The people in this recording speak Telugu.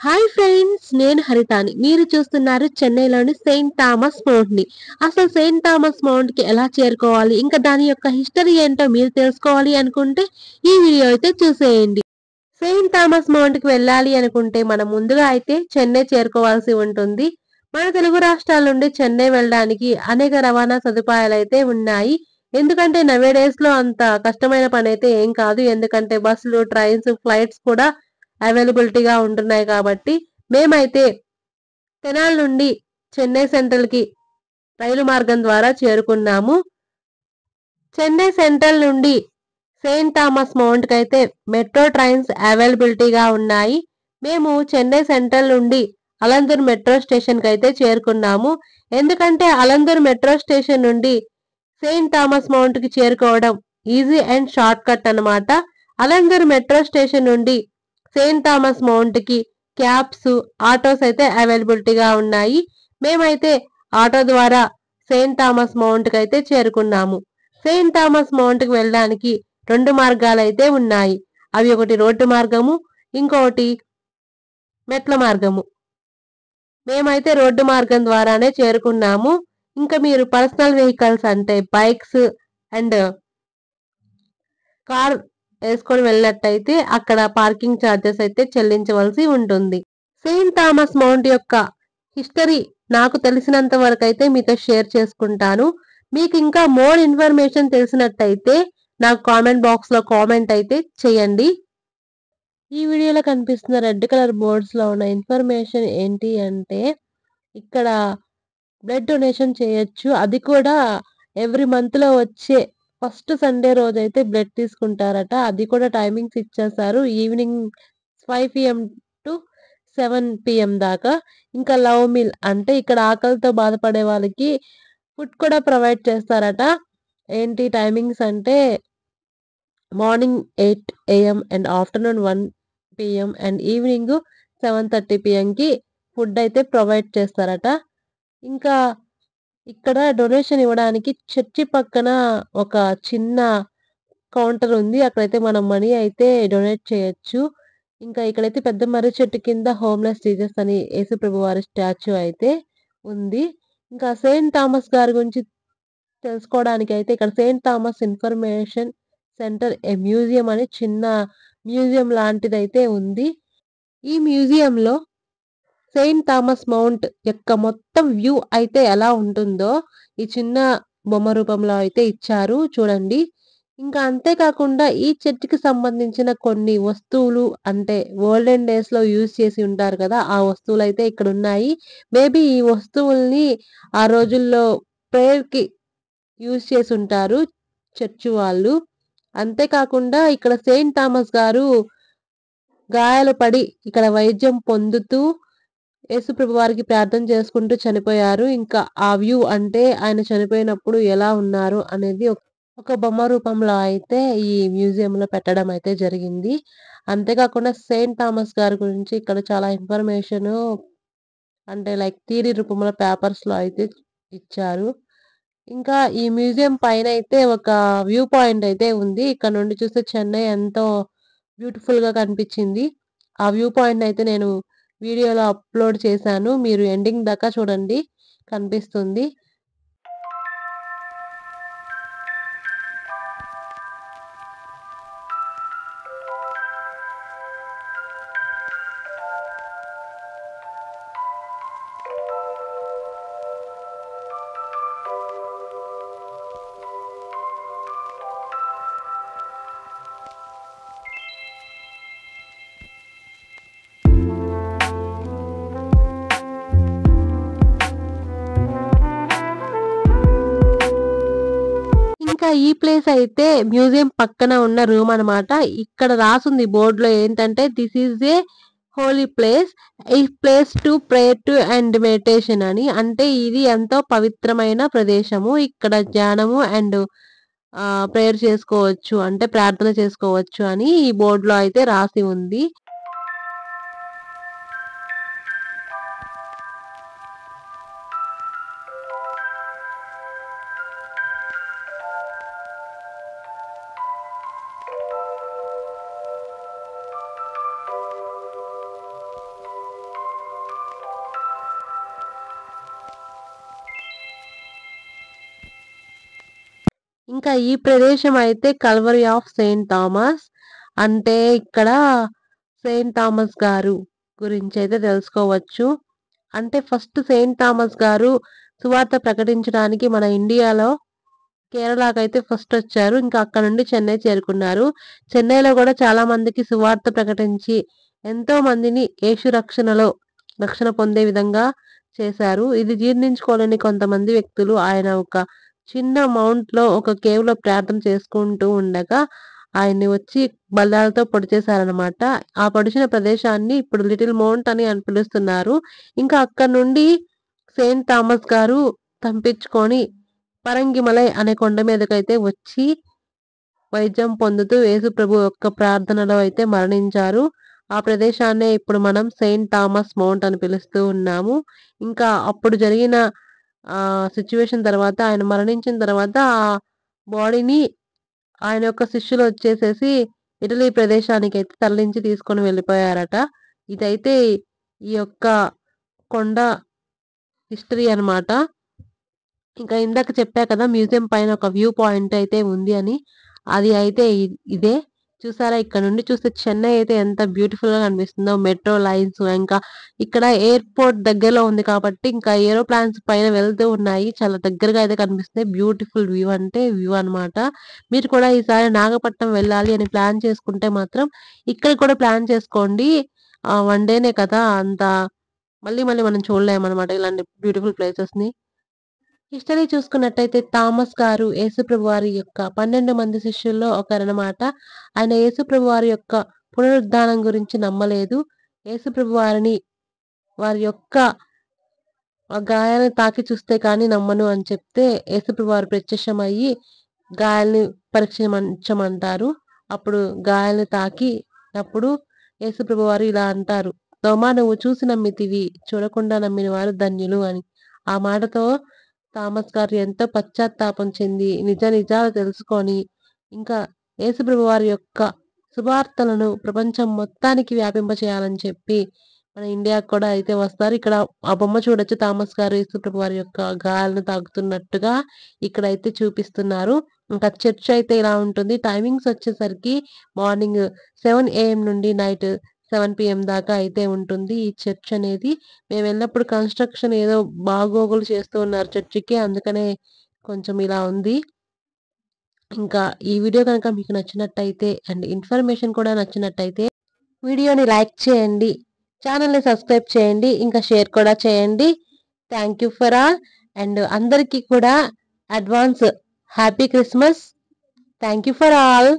హాయ్ ఫ్రెండ్స్, నేను హరితాని. మీరు చూస్తున్నారు చెన్నైలోని సెయింట్ థామస్ మౌంట్‌ని. అసలు సెయింట్ థామస్ మౌంట్‌కి ఎలా చేరుకోవాలి? ఇంకా దాని యొక్క హిస్టరీ ఏంటో మీరు తెలుసుకోవాలి అనుకుంటే ఈ వీడియో అయితే చూసేయండి. సెయింట్ థామస్ మౌంట్‌కి వెళ్ళాలి అనుకుంటే మనం ముందుగా అయితే చెన్నై చేరుకోవాల్సి ఉంటుంది. మన తెలుగు రాష్ట్రాల నుండి చెన్నై వెళ్ళడానికి అనేక రవాణా సదుపాయాలైతే ఉన్నాయి. ఎందుకంటే నౌ ఏ డేస్‌లో అంత కష్టమైన పనైతే ఏం కాదు. ఎందుకంటే బస్సులు, ట్రైన్స్, ఫ్లైట్స్ కూడా అవైలబిలిటీగా ఉంటున్నాయి కాబట్టి మేమైతే తెనాలి నుండి చెన్నై సెంట్రల్‌కి రైలు మార్గం ద్వారా చేరుకున్నాము. చెన్నై సెంట్రల్ నుండి సెయింట్ థామస్ మౌంట్‌కి అయితే మెట్రో ట్రైన్స్ అవైలబిలిటీగా ఉన్నాయి. మేము చెన్నై సెంట్రల్ నుండి అలంతూర్ మెట్రో స్టేషన్‌కి అయితే చేరుకున్నాము. ఎందుకంటే అలంతూర్ మెట్రో స్టేషన్ నుండి సెయింట్ థామస్ మౌంట్‌కి చేరుకోవడం ఈజీ అండ్ షార్ట్ కట్ అన్నమాట. అలంతూర్ మెట్రో స్టేషన్ నుండి సెయింట్ థామస్ మౌంట్‌కి క్యాబ్స్, ఆటోస్ అయితే అవైలబిలిటీగా ఉన్నాయి. మేమైతే ఆటో ద్వారా సెయింట్ థామస్ మౌంట్‌కి అయితే చేరుకున్నాము. సెయింట్ థామస్ మౌంట్‌కి వెళ్ళడానికి 2 మార్గాలైతే ఉన్నాయి. అవి ఒకటి రోడ్డు మార్గము, ఇంకొకటి మెట్ల మార్గము. మేమైతే రోడ్డు మార్గం ద్వారానే చేరుకున్నాము. ఇంకా మీరు పర్సనల్ వెహికల్స్ అంటే బైక్స్ అండ్ కార్ వేసుకొని వెళ్ళినట్టయితే అక్కడ పార్కింగ్ ఛార్జెస్ అయితే చెల్లించవలసి ఉంటుంది. సెయింట్ థామస్ మౌంట్ యొక్క హిస్టరీ నాకు తెలిసినంత వరకు అయితే మీతో షేర్ చేసుకుంటాను. మీకు ఇంకా మోర్ ఇన్ఫర్మేషన్ తెలిసినట్టయితే నాకు కామెంట్ బాక్స్లో కామెంట్ అయితే చేయండి. ఈ వీడియోలో కనిపిస్తున్న రెడ్ కలర్ బోర్డ్స్లో ఉన్న ఇన్ఫర్మేషన్ ఏంటి అంటే ఇక్కడ బ్లడ్ డొనేషన్ చేయొచ్చు. అది కూడా ఎవ్రీ మంత్‌లో వచ్చే ఫస్ట్ సండే రోజైతే బ్లడ్ తీసుకుంటారట. అది కూడా టైమింగ్స్ ఇచ్చేశారు. ఈవినింగ్ 5 పీఎం టు 7 పీఎం దాకా. ఇంకా లవ్ మీల్ అంటే ఇక్కడ ఆకలితో బాధపడే వాళ్ళకి ఫుడ్ కూడా ప్రొవైడ్ చేస్తారట. ఏంటి టైమింగ్స్ అంటే morning 8 AM and afternoon 1 PM and evening 7:30 పీఎంకి ఫుడ్ అయితే ప్రొవైడ్ చేస్తారట. ఇంకా ఇక్కడ డొనేషన్ ఇవ్వడానికి చర్చి పక్కన ఒక చిన్న కౌంటర్ ఉంది. అక్కడైతే మనం మనీ అయితే డొనేట్ చేయొచ్చు. ఇంకా ఇక్కడైతే పెద్ద మర్రి చెట్టు కింద హోమ్‌లెస్ జీసస్ అని యేసుప్రభు వారి స్టాచ్యూ అయితే ఉంది. ఇంకా సెయింట్ థామస్ గారి గురించి తెలుసుకోవడానికైతే ఇక్కడ Saint Thomas information centre museum అని చిన్న మ్యూజియం లాంటిదైతే ఉంది. ఈ మ్యూజియంలో సెయింట్ థామస్ మౌంట్ యొక్క మొత్తం వ్యూ అయితే ఎలా ఉంటుందో ఈ చిన్న బొమ్మ రూపంలో అయితే ఇచ్చారు చూడండి. ఇంకా అంతేకాకుండా ఈ చర్చికి సంబంధించిన కొన్ని వస్తువులు అంటే ఓల్డెన్ డేస్‌లో యూజ్ చేసి ఉంటారు కదా! ఆ వస్తువులైతే ఇక్కడున్నాయి. మేబీ ఈ వస్తువుల్ని ఆ రోజుల్లో ప్రేయర్‌కి యూజ్ చేసుంటారు చర్చ్ వాళ్ళు. అంతేకాకుండా ఇక్కడ సెయింట్ థామస్ గారు గాయాలు పడి ఇక్కడ వైద్యం పొందుతూ యేసుప్రభు వారికి ప్రార్థన చేసుకుంటూ చనిపోయారు. ఇంకా ఆ వ్యూ అంటే ఆయన చనిపోయినప్పుడు ఎలా ఉన్నారు అనేది ఒక బొమ్మ రూపంలో అయితే ఈ మ్యూజియంలో పెట్టడం అయితే జరిగింది. అంతేకాకుండా సెయింట్ థామస్ గారి గురించి ఇక్కడ చాలా ఇన్ఫర్మేషను అంటే లైక్ థియరీ రూపంలో పేపర్స్‌లో అయితే ఇచ్చారు. ఇంకా ఈ మ్యూజియం పైనైతే ఒక వ్యూ పాయింట్ అయితే ఉంది. ఇక్కడ నుండి చూస్తే చెన్నై ఎంతో బ్యూటిఫుల్‌గా కనిపించింది. ఆ వ్యూ పాయింట్‌నయితే నేను వీడియోలో అప్‌లోడ్ చేశాను. మీరు ఎండింగ్ దాకా చూడండి కనిపిస్తుంది. ఇంకా ఈ ప్లేస్ అయితే మ్యూజియం పక్కన ఉన్న రూమ్ అనమాట. ఇక్కడ రాసుంది బోర్డ్‌లో ఏంటంటే this is a holy place. ఈ place to prayer to and meditation అని. అంటే ఇది ఎంతో పవిత్రమైన ప్రదేశము. ఇక్కడ ధ్యానము అండ్ ప్రేయర్ చేసుకోవచ్చు. అంటే ప్రార్థన చేసుకోవచ్చు అని ఈ బోర్డ్‌లో అయితే రాసి ఉంది. ఇంకా ఈ ప్రదేశం అయితే కల్వరీ ఆఫ్ సెయింట్ థామస్. అంటే ఇక్కడ సెయింట్ థామస్ గారు గురించి అయితే తెలుసుకోవచ్చు. అంటే ఫస్ట్ సెయింట్ థామస్ గారు సువార్త ప్రకటించడానికి మన ఇండియాలో కేరళకైతే ఫస్ట్ వచ్చారు. ఇంకా అక్కడ నుండి చెన్నై చేరుకున్నారు. చెన్నైలో కూడా చాలా మందికి సువార్త ప్రకటించి ఎంతో మందిని యేసు రక్షణ పొందే విధంగా చేశారు. ఇది జీర్ణించుకోలేని కొంతమంది వ్యక్తులు ఆయన ఒక చిన్న మౌంట్‌లో ఒక కేవ్‌లో ప్రార్థన చేసుకుంటూ ఉండగా ఆయన్ని వచ్చి బల్లాలతో పొడి చేశారనమాట. ఆ పొడిచిన ప్రదేశాన్ని ఇప్పుడు లిటిల్ మౌంట్ అని పిలుస్తున్నారు. ఇంకా అక్కడి నుండి సెయింట్ థామస్ గారు తప్పించుకొని పరంగిమలై అనే కొండ మీదకైతే వచ్చి వైద్యం పొందుతూ యేసుప్రభు యొక్క ప్రార్థనలో అయితే మరణించారు. ఆ ప్రదేశాన్నే ఇప్పుడు మనం సెయింట్ థామస్ మౌంట్ అని పిలుస్తూ ఉన్నాము. ఇంకా అప్పుడు జరిగిన సిట్యుయేషన్ తర్వాత ఆయన మరణించిన తర్వాత ఆ బాడీని ఆయన యొక్క శిష్యులు వచ్చేసేసి ఇటలీ ప్రదేశానికైతే తరలించి తీసుకొని వెళ్ళిపోయారట. ఇదైతే ఈ యొక్క కొండ హిస్టరీ అన్నమాట. ఇంకా ఇందాక చెప్పా కదా మ్యూజియం పైన ఒక వ్యూ పాయింట్ అయితే ఉంది అని. అది అయితే ఇదే. చూసారా ఇక్కడ నుండి చూస్తే చెన్నై అయితే ఎంత బ్యూటిఫుల్‌గా కనిపిస్తుందో. మెట్రో లైన్స్ ఇంకా ఇక్కడ ఎయిర్‌పోర్ట్ దగ్గరలో ఉంది కాబట్టి ఇంకా ఏరోప్లేన్స్ పైన వెళ్తూ ఉన్నాయి. చాలా దగ్గరగా అయితే కనిపిస్తున్నాయి. బ్యూటిఫుల్ వ్యూ అంటే వ్యూ అన్నమాట. మీరు కూడా ఈసారి నాగపట్నం వెళ్ళాలి అని ప్లాన్ చేసుకుంటే మాత్రం ఇక్కడ కూడా ప్లాన్ చేసుకోండి. వన్ డేనే కదా! అంత మళ్ళీ మళ్ళీ మనం చూడలేమన్నమాట ఇలాంటి బ్యూటిఫుల్ ప్లేసెస్‌ని. హిస్టరీ చూసుకున్నట్టయితే థామస్ గారు యేసుప్రభు వారి యొక్క 12 మంది శిష్యుల్లో ఒకరనమాట. ఆయన యేసుప్రభు వారి యొక్క పునరుద్ధానం గురించి నమ్మలేదు. యేసుప్రభు వారి యొక్క గాయాలను తాకి చూస్తే కానీ నమ్మను అని చెప్తే యేసుప్రభు వారు ప్రత్యక్షమయ్యి గాయాల్ని పరీక్షించమంటారు. అప్పుడు గాయాలను తాకినప్పుడు యేసుప్రభు వారు ఇలా అంటారు, తోమా నువ్వు చూసి నమ్మితివి, చూడకుండా నమ్మిన వారు ధన్యులు అని. ఆ మాటతో థామస్ గారు ఎంతో పశ్చాత్తాపం చెంది నిజాలు తెలుసుకొని ఇంకా యేసుప్రభు వారి యొక్క సువార్తలను ప్రపంచం మొత్తానికి వ్యాపింపచేయాలని చెప్పి మన ఇండియాకి కూడా అయితే వస్తారు. ఇక్కడ ఆ బొమ్మ చూడొచ్చు థామస్ గారు యేసుప్రభు వారి యొక్క గాయాలను తాకుతున్నట్టుగా ఇక్కడైతే చూపిస్తున్నారు. ఇంకా చర్చ్ అయితే ఇలా ఉంటుంది. టైమింగ్స్ వచ్చేసరికి మార్నింగ్ 7 AM నుండి నైట్ 7 PM దాకా అయితే ఉంటుంది ఈ చర్చ్ అనేది. మేము వెళ్ళినప్పుడు కన్‌స్ట్రక్షన్ ఏదో బాగోగులు చేస్తూ ఉన్నారు చర్చికి. అందుకనే కొంచెం ఇలా ఉంది. ఇంకా ఈ వీడియో గనుక మీకు నచ్చినట్టయితే అండ్ ఇన్ఫర్మేషన్ కూడా నచ్చినట్టయితే వీడియోని లైక్ చేయండి. ఛానెల్‌ని సబ్స్క్రైబ్ చేయండి. ఇంకా షేర్ కూడా చేయండి. Thank you for all and అందరికీ కూడా advance happy Christmas. Thank you for all.